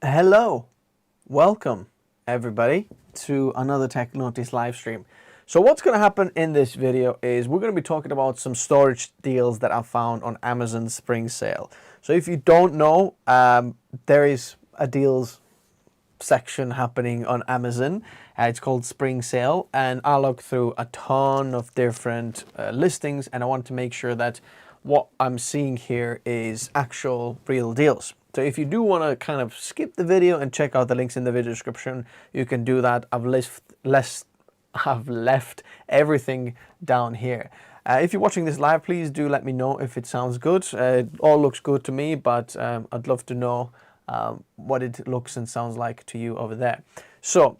Hello, welcome everybody to another Tech Notice live stream. So what's going to happen in this video is we're going to be talking about some storage deals that I found on Amazon Spring Sale. So if you don't know, there is a deals section happening on Amazon. It's called Spring Sale, and I looked through a ton of different listings, and I want to make sure that what I'm seeing here is actual real deals. So if you do want to kind of skip the video and check out the links in the video description, you can do that. I've left everything down here. If you're watching this live, please do let me know if it sounds good. It all looks good to me, but I'd love to know what it looks and sounds like to you over there. So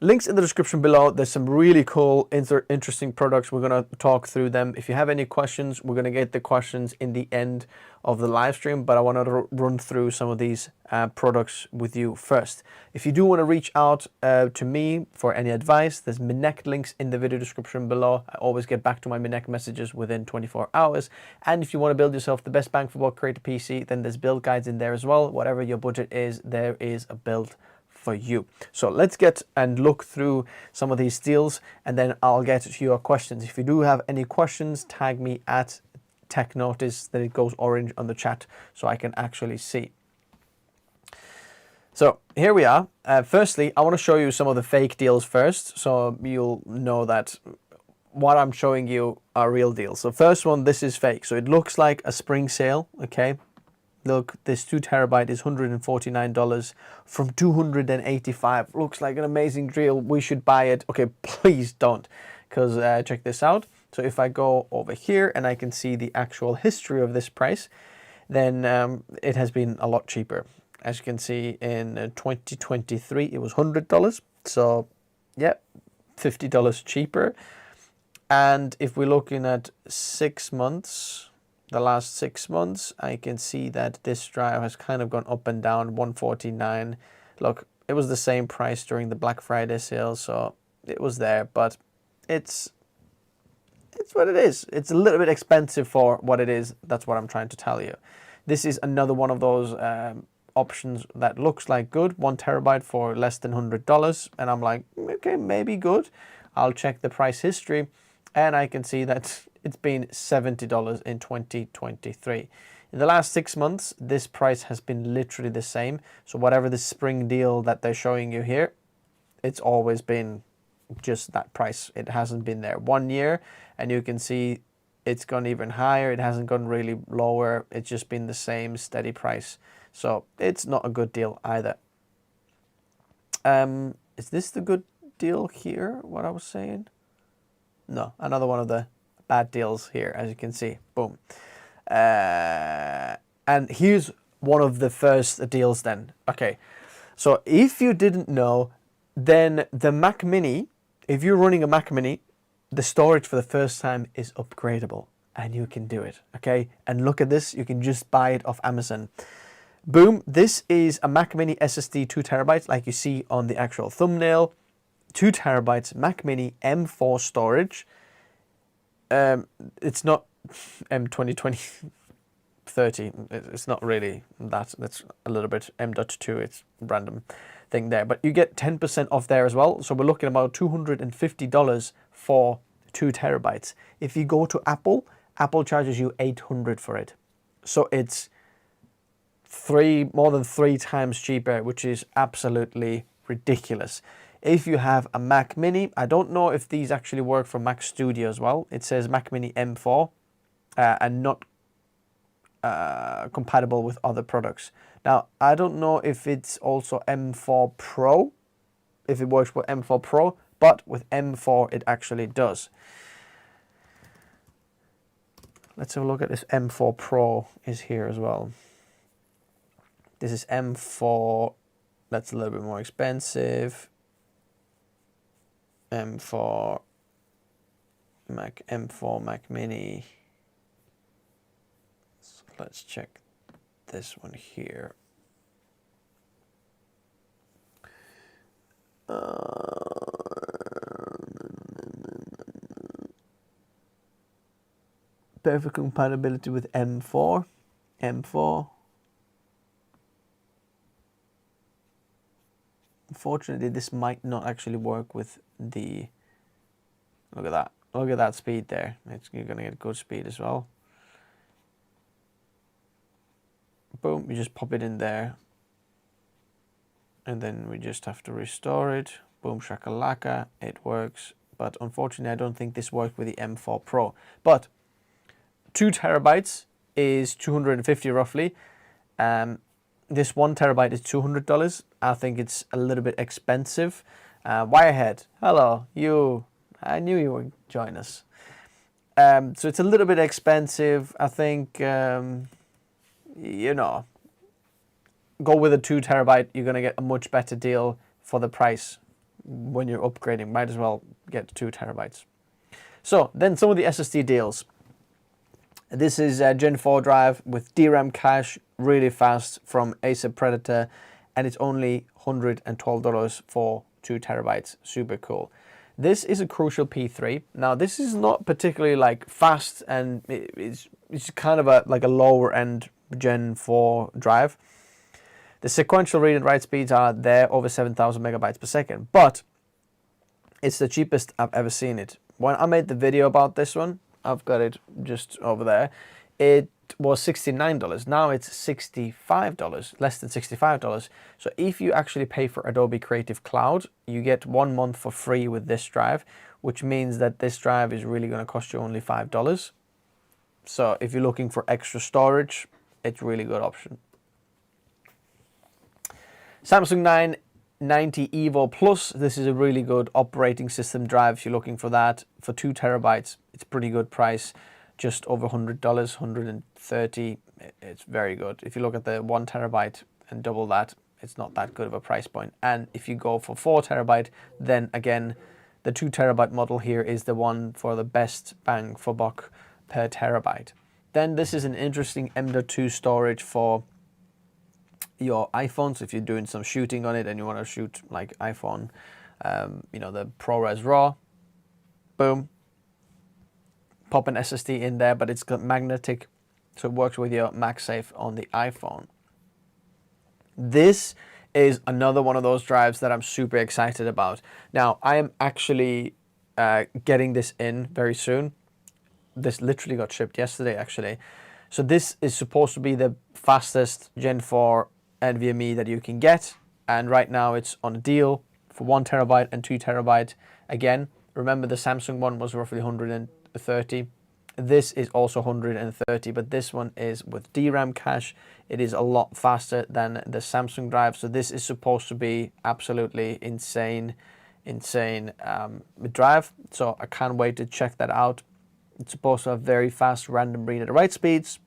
links in the description below. There's some really cool, interesting products. We're going to talk through them. If you have any questions, we're going to get the questions in the end of the live stream, but I wanted to run through some of these products with you first. If you do want to reach out to me for any advice, there's Minek links in the video description below. I always get back to my Minek messages within 24 hours. And if you want to build yourself the best bang for buck, create a PC, then there's build guides in there as well. Whatever your budget is, there is a build for you. So let's get and look through some of these deals, and then I'll get to your questions. If you do have any questions, tag me at Tech Notice, that it goes orange on the chat so I can actually see. So here we are. Firstly, I want to show you some of the fake deals first, so you'll know that what I'm showing you are real deals. So first one, this is fake. So it looks like a spring sale, okay? Look, this 2 terabyte is $149 from $285. Looks like an amazing deal. We should buy it. Okay, please don't, because check this out. So if I go over here and I can see the actual history of this price, then it has been a lot cheaper. As you can see, in 2023, it was $100. So yeah, $50 cheaper. And if we're looking at 6 months, the last 6 months, I can see that this drive has kind of gone up and down. 149. Look, it was the same price during the Black Friday sale, so it was there, but it's what it is. It's a little bit expensive for what it is. That's what I'm trying to tell you. This is another one of those options that looks like good. 1 terabyte for less than $100, and I'm like, okay, maybe good. I'll check the price history, and I can see that it's been $70 in 2023. In the last 6 months, this price has been literally the same. So whatever the spring deal that they're showing you here, it's always been just that price. It hasn't been there 1 year, and you can see it's gone even higher. It hasn't gone really lower. It's just been the same steady price. So it's not a good deal either. Is this the good deal here, what I was saying? No, another one of the bad deals here, as you can see. Boom. And here's one of the first deals then. Okay, so if you didn't know, then the Mac Mini, if you're running a Mac Mini, the storage for the first time is upgradable, and you can do it, okay? And look at this, you can just buy it off Amazon. Boom, this is a Mac Mini SSD 2 terabytes, like you see on the actual thumbnail. 2 terabytes Mac Mini M4 storage. It's not M2020 30. It's not really that. That's a little bit M.2. It's a random thing there. But you get 10% off there as well. So we're looking at about $250 for 2 terabytes. If you go to Apple, Apple charges you $800 for it. So it's more than 3 times cheaper, which is absolutely ridiculous. If you have a Mac Mini, I don't know if these actually work for Mac Studio as well. It says Mac Mini M4 and not compatible with other products. Now, I don't know if it's also M4 Pro, if it works with M4 Pro, but with M4 it actually does. Let's have a look at this. M4 Pro is here as well. This is M4, that's a little bit more expensive. M4 Mac Mini. So let's check this one here. Perfect compatibility with M4. Unfortunately, this might not actually work with the, look at that. Look at that speed there. You're going to get good speed as well. Boom, you just pop it in there. And then we just have to restore it. Boom, shakalaka, it works. But unfortunately, I don't think this worked with the M4 Pro. But 2 terabytes is $250 roughly. This 1 terabyte is $200. I think it's a little bit expensive. Wirehead, hello, you. I knew you would join us. So it's a little bit expensive. I think, you know, go with a 2 terabyte. You're going to get a much better deal for the price when you're upgrading. Might as well get 2 terabytes. So then some of the SSD deals. This is a Gen 4 drive with DRAM cache, really fast from Acer Predator, and it's only $112 for 2 terabytes. Super cool. This is a Crucial P3. Now this is not particularly like fast, and it's kind of like a lower end Gen 4 drive. The sequential read and write speeds are there, over 7,000 megabytes per second, but it's the cheapest I've ever seen it. When I made the video about this one, I've got it just over there, it was $69. Now it's $65, less than $65. So if you actually pay for Adobe Creative Cloud, you get 1 month for free with this drive, which means that this drive is really going to cost you only $5. So if you're looking for extra storage, it's a really good option. Samsung 990 Evo Plus, this is a really good operating system drive if you're looking for that. For 2 terabytes, it's a pretty good price, just over $100, $130. It's very good. If you look at the 1 terabyte and double that, it's not that good of a price point. And if you go for 4 terabyte, then again, the 2 terabyte model here is the one for the best bang for buck per terabyte. Then this is an interesting M.2 storage for your iPhone. So if you're doing some shooting on it and you want to shoot like iPhone, you know, the ProRes RAW, boom, pop an SSD in there, but it's got magnetic, so it works with your MagSafe on the iPhone. This is another one of those drives that I'm super excited about. Now, I am actually getting this in very soon. This literally got shipped yesterday, actually. So this is supposed to be the fastest Gen 4 NVMe that you can get, and right now it's on a deal for 1 terabyte and 2 terabyte. Again, remember the Samsung one was roughly 130. This is also 130, but this one is with DRAM cache. It is a lot faster than the Samsung drive, so this is supposed to be absolutely insane drive. So I can't wait to check that out. It's supposed to have very fast random read and write speeds.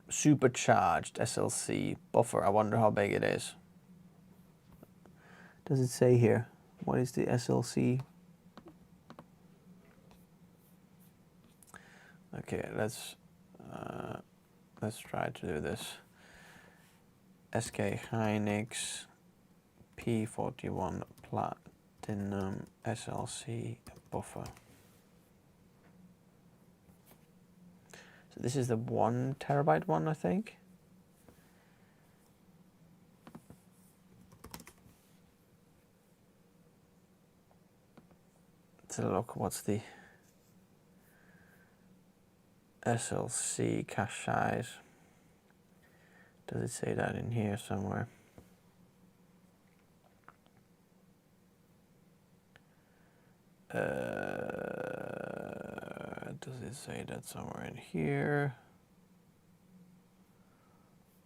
Supercharged SLC buffer. I wonder how big it is. Does it say here? What is the SLC? Okay, let's try to do this. SK Hynix P41 Platinum SLC buffer. So this is the 1 terabyte one, I think. Let's look, what's the SLC cache size? Does it say that in here somewhere? Does it say that somewhere in here?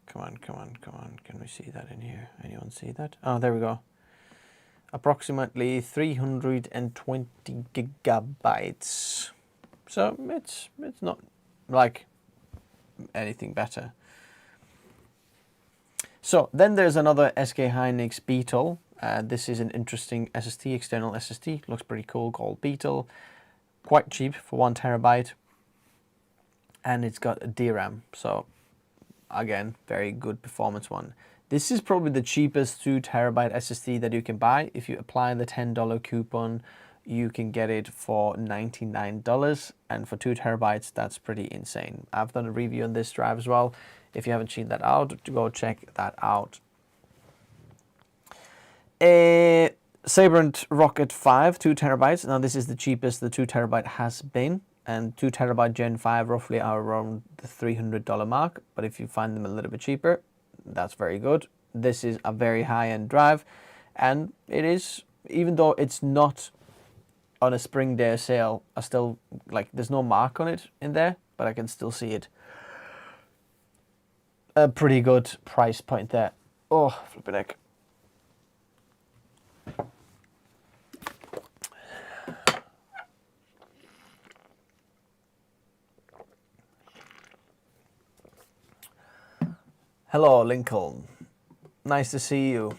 Come on, come on, come on. Can we see that in here? Anyone see that? Oh, there we go. Approximately 320 gigabytes. So it's not like anything better. So then there's another SK Hynix Beetle. This is an interesting SSD, external SSD. Looks pretty cool, called Beetle. Quite cheap for 1 terabyte. And it's got a DRAM. So again, very good performance one. This is probably the cheapest 2 terabyte SSD that you can buy. If you apply the $10 coupon, you can get it for $99. And for 2 terabytes, that's pretty insane. I've done a review on this drive as well. If you haven't seen that out, go check that out. A Sabrent Rocket 5, 2 terabytes. Now this is the cheapest the 2 terabyte has been, and 2 terabyte Gen 5 roughly are around the $300 mark, but if you find them a little bit cheaper, that's very good. This is a very high-end drive, and it is, even though it's not on a spring day sale, I still, like, there's no mark on it in there, but I can still see it. A pretty good price point there. Oh, flipping heck. Hello, Lincoln. Nice to see you.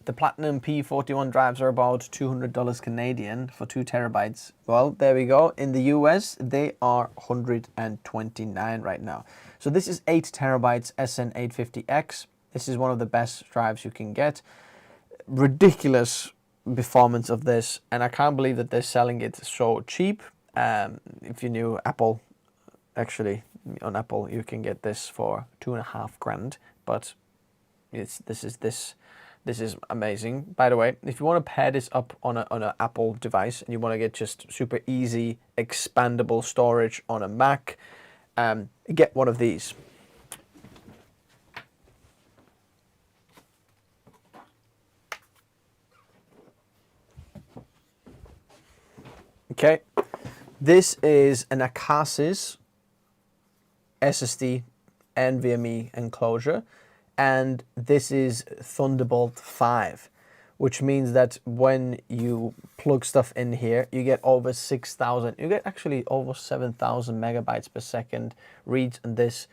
The Platinum P41 drives are about $200 Canadian for 2 terabytes. Well, there we go. In the US, they are $129 right now. So this is 8 terabytes SN850X. This is one of the best drives you can get. Ridiculous performance of this, and I can't believe that they're selling it so cheap. If you knew Apple, actually on Apple you can get this for $2,500, but this is amazing. By the way, if you want to pair this up on an Apple device and you want to get just super easy expandable storage on a Mac, get one of these. Okay, this is an Acasis SSD NVMe enclosure, and this is Thunderbolt 5, which means that when you plug stuff in here, you get over 6,000, you get actually over 7,000 megabytes per second reads, and this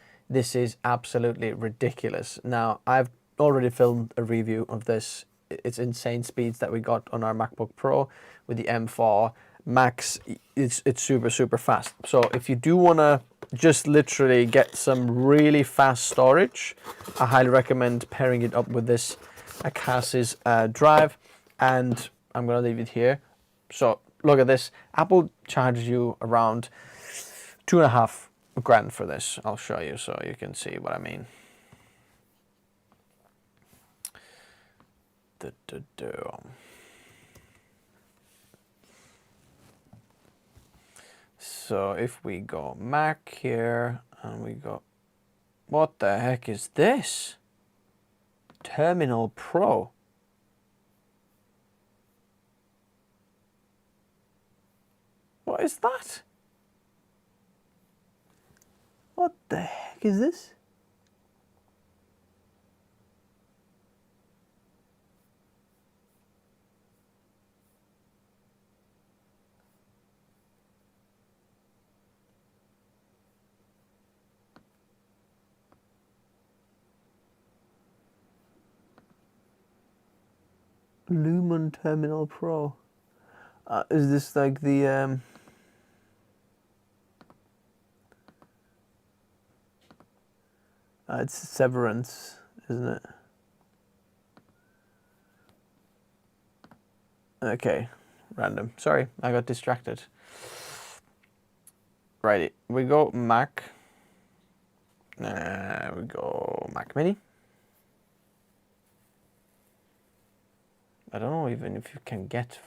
is absolutely ridiculous. Now, I've already filmed a review of this. It's insane speeds that we got on our MacBook Pro with the M4 Max. It's super fast. So if you do want to just literally get some really fast storage, I highly recommend pairing it up with this Acasis drive, and I'm gonna leave it here. So look at this. Apple charges you around $2,500 for this. I'll show you so you can see what I mean. So if we go Mac here and we go, what the heck is this? Terminal Pro. What is that? What the heck is this? Lumen Terminal Pro. Is this like the it's Severance, isn't it? Okay, random. Sorry, I got distracted. Righty, we go Mac. We go Mac Mini. I don't know even if you can get,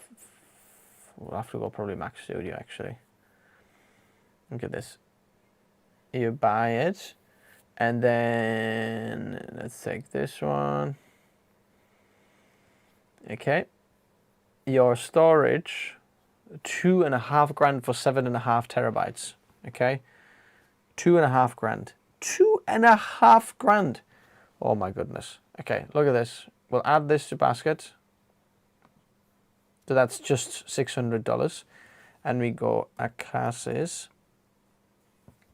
we'll have to go probably Mac Studio actually. Look at this. You buy it, and then let's take this one. Okay. Your storage, $2,500 for 7.5 terabytes. Okay. $2,500. $2,500. Oh my goodness. Okay, look at this. We'll add this to basket. So that's just $600, and we go Acasis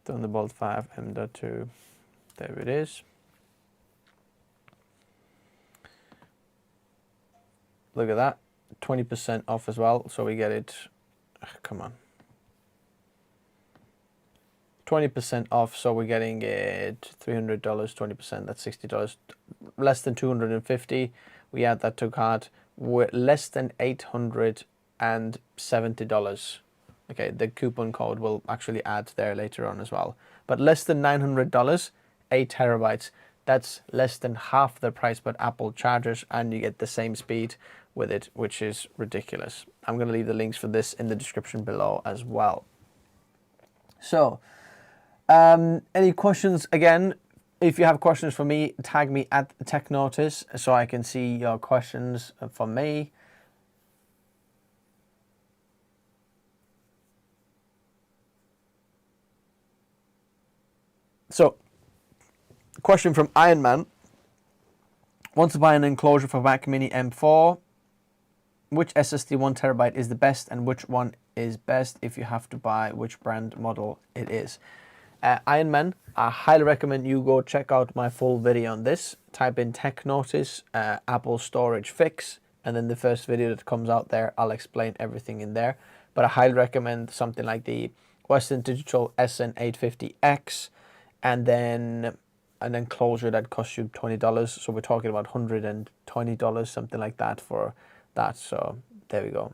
Thunderbolt 5 M.2. There it is. Look at that, 20% off as well. So we get it. Come on, 20% off. So we're getting it $300, 20%. That's $60, less than $250. We add that to cart. We're less than $870. Okay, the coupon code will actually add there later on as well. But less than $900, 8 terabytes. That's less than half the price what Apple charges, and you get the same speed with it, which is ridiculous. I'm going to leave the links for this in the description below as well. So, any questions? Again, if you have questions for me, tag me at TechNotice so I can see your questions from me. So, question from Iron Man. Want to buy an enclosure for Mac Mini M4? Which SSD 1 terabyte is the best, and which one is best if you have to buy, which brand model it is? Iron Man, I highly recommend you go check out my full video on this. Type in TechNotice, Apple storage fix, and then the first video that comes out there, I'll explain everything in there. But I highly recommend something like the Western Digital SN850X, and then an enclosure that costs you $20. So we're talking about $120, something like that for that. So there we go.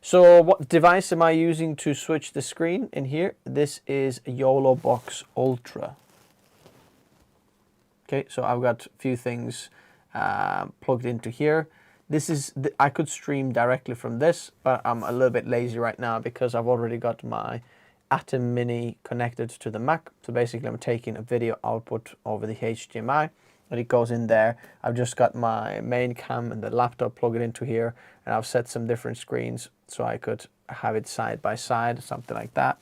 So what device am I using to switch the screen in here? This is a YOLO Box Ultra. Okay, so I've got a few things plugged into here. This is I could stream directly from this, but I'm a little bit lazy right now because I've already got my Atom Mini connected to the Mac. So basically I'm taking a video output over the HDMI and it goes in there. I've just got my main cam and the laptop plugged into here, and I've set some different screens so I could have it side by side, something like that.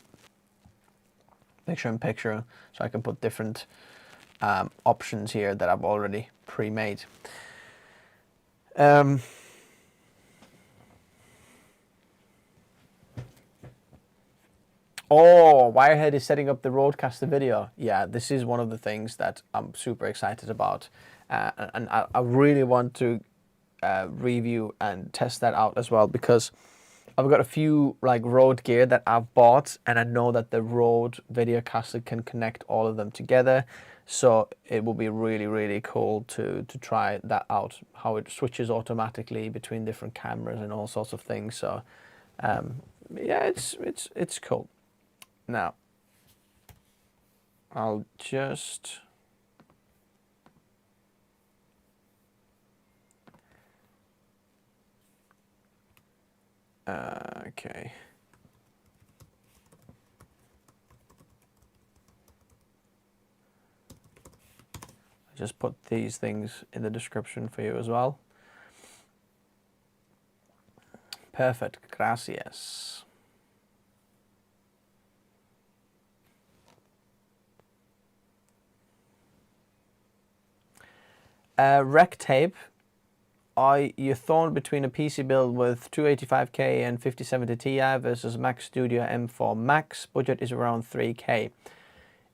Picture in picture, so I can put different options here that I've already pre-made. Oh, Wirehead is setting up the Roadcaster video. Yeah, this is one of the things that I'm super excited about. And I really want to review and test that out as well, because I've got a few like Rode gear that I've bought, and I know that the Rode Videocaster can connect all of them together. So it will be really, really cool to try that out, how it switches automatically between different cameras and all sorts of things. So yeah, it's cool. Now, I'll just okay. I just put these things in the description for you as well. Perfect, gracias. Rec tape. Are you torn between a PC build with 285K and 5070 Ti versus Mac Studio M4 Max? Budget is around 3K.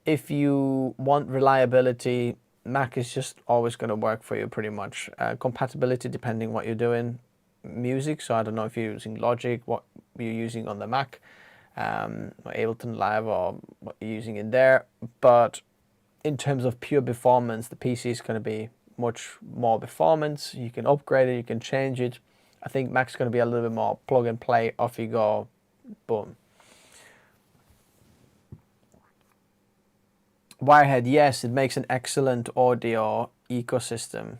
If you want reliability, Mac is just always going to work for you pretty much. Compatibility depending what you're doing. Music, so I don't know if you're using Logic, what you're using on the Mac, or Ableton Live, or what you're using in there. But in terms of pure performance, the PC is going to be much more performance. You can upgrade it, you can change it. I think Mac's going to be a little bit more plug and play, off you go, boom. Wirehead, yes, it makes an excellent audio ecosystem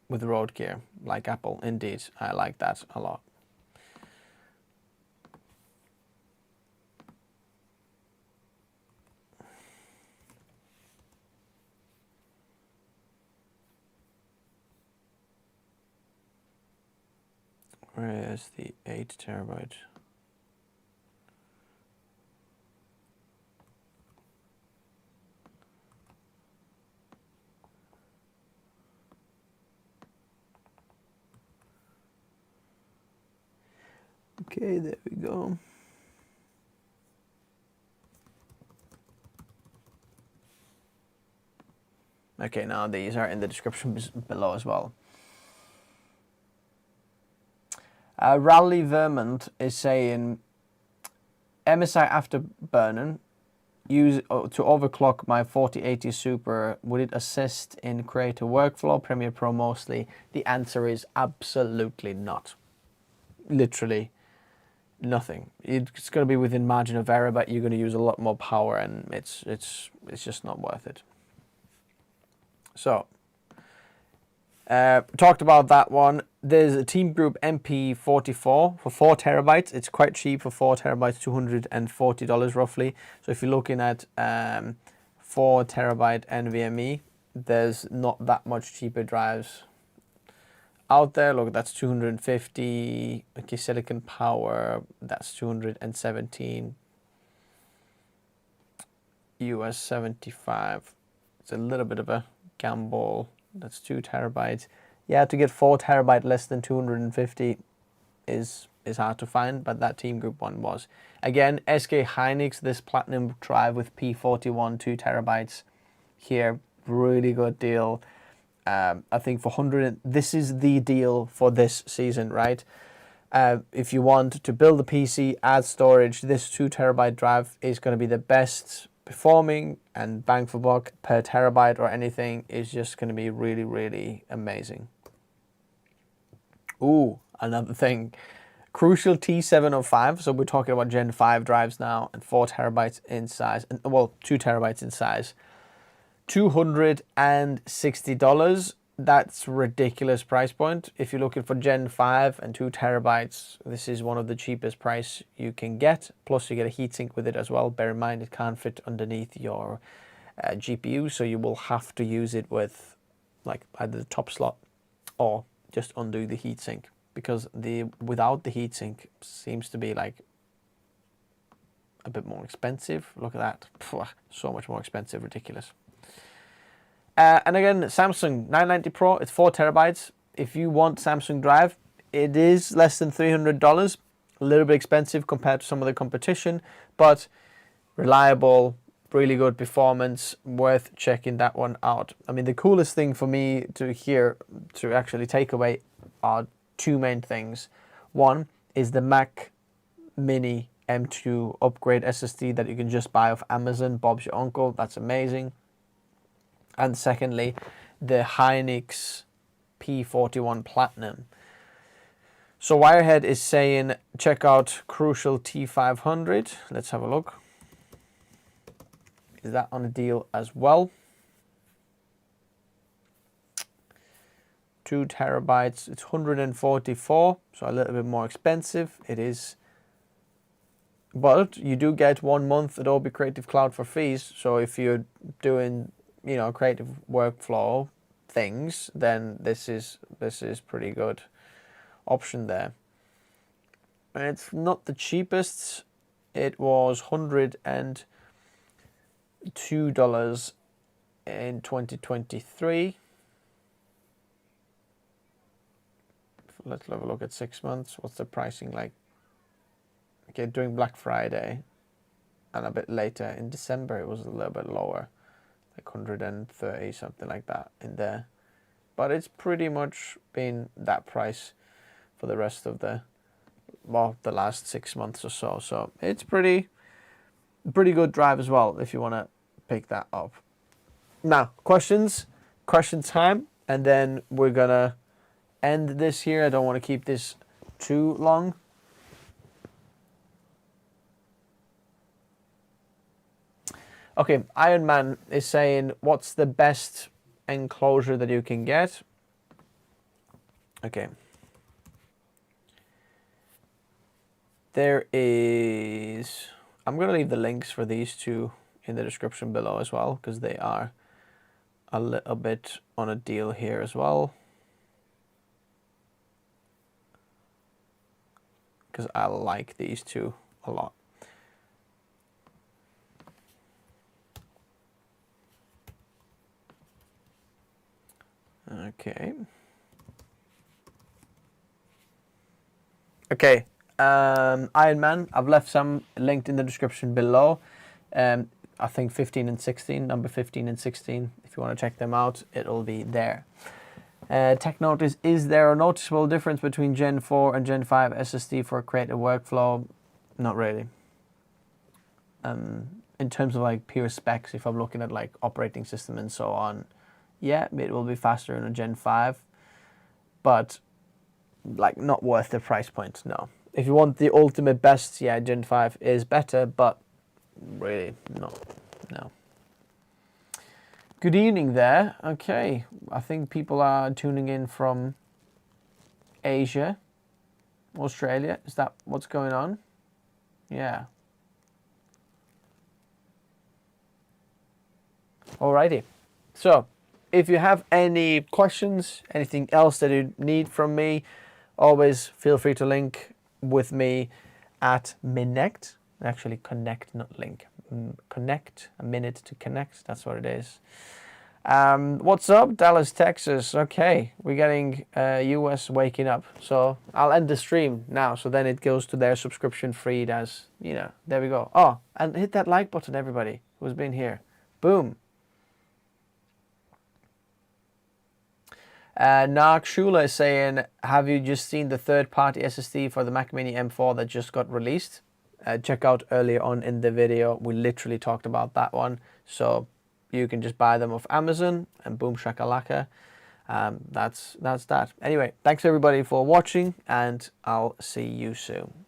with Rode gear, like Apple. Indeed, I like that a lot. Where is the 8 terabyte? Okay, there we go. Okay, now these are in the description below as well. Rally Vermont is saying, MSI Afterburner, use to overclock my 4080 Super. Would it assist in creator workflow, Premiere Pro mostly? The answer is absolutely not. Literally nothing. It's going to be within margin of error, but you're going to use a lot more power, and it's just not worth it. So, talked about that one. There's a Team Group MP44 for 4 terabytes. It's quite cheap for 4 terabytes, $240 roughly. So if you're looking at 4 terabyte NVMe, there's not that much cheaper drives out there. Look, that's 250. Okay, Silicon Power, that's 217. US 75. It's a little bit of a gamble. That's 2 terabytes. Yeah, to get 4 terabyte less than 250 is hard to find, but that Team Group one was. Again, SK Hynix, this Platinum drive with P41 2 terabytes here, really good deal. I think for 100, this is the deal for this season, right? If you want to build a PC, add storage, this 2 terabyte drive is going to be the best performing, and bang for buck per terabyte or anything is just going to be really, really amazing. Ooh, another thing, Crucial T705. So we're talking about Gen 5 drives now, and 4 terabytes in size, and well, 2 terabytes in size. $260. That's ridiculous price point. If you're looking for Gen 5 and 2 terabytes, this is one of the cheapest price you can get. Plus you get a heatsink with it as well. Bear in mind, it can't fit underneath your GPU, so you will have to use it with like either the top slot or just undo the heatsink, because without the heatsink seems to be like a bit more expensive. Look at that. Phew, so much more expensive, ridiculous. And again, Samsung 990 Pro, it's 4 terabytes. If you want Samsung drive, it is less than $300. A little bit expensive compared to some of the competition, but reliable, really good performance, worth checking that one out. I mean, the coolest thing for me to actually take away are 2 main things. One is the Mac Mini M2 upgrade SSD that you can just buy off Amazon. Bob's your uncle. That's amazing. And secondly, the Hynix P41 Platinum. So Wirehead is saying check out Crucial T500. Let's have a look. Is that on a deal as well? 2 terabytes. It's 144, so a little bit more expensive. It is. But you do get 1 month Adobe Creative Cloud for free. So if you're doing, you know, creative workflow things, then this is pretty good option there. And it's not the cheapest. It was $102 in 2023. Let's have a look at 6 months. What's the pricing like? Okay, during Black Friday and a bit later in December, it was a little bit lower. Like 130, something like that in there. But it's pretty much been that price for the rest of the last 6 months or so. So it's pretty good drive as well if you want to pick that up. Now, question time, and then we're gonna end this here. I don't want to keep this too long. Okay, Iron Man is saying, what's the best enclosure that you can get? Okay. There is... I'm going to leave the links for these two in the description below as well, because they are a little bit on a deal here as well. Because I like these two a lot. Okay. Okay. Iron Man, I've left some linked in the description below. I think 15 and 16, number 15 and 16. If you want to check them out, it'll be there. Tech notice, is there a noticeable difference between Gen 4 and Gen 5 SSD for creative workflow? Not really. In terms of like pure specs, if I'm looking at like operating system and so on, yeah, it will be faster in a Gen 5, but like not worth the price point, no. if you want the ultimate best, yeah, Gen 5 is better, but really not. No. Good evening there. Okay, I think people are tuning in from Asia, Australia. Is that what's going on? Yeah. Alrighty. So, if you have any questions, anything else that you need from me, always feel free to link with me at Minect. Actually, connect, not link. Connect, a minute to connect. That's what it is. What's up, Dallas, Texas? Okay, we're getting US waking up. So I'll end the stream now. So then it goes to their subscription feed as, you know, there we go. Oh, and hit that like button, everybody who's been here. Boom. Nark Shula is saying, have you just seen the third-party SSD for the Mac Mini M4 that just got released? Check out earlier on in the video. We literally talked about that one. So you can just buy them off Amazon and boom shakalaka. That's that. Anyway, thanks everybody for watching and I'll see you soon.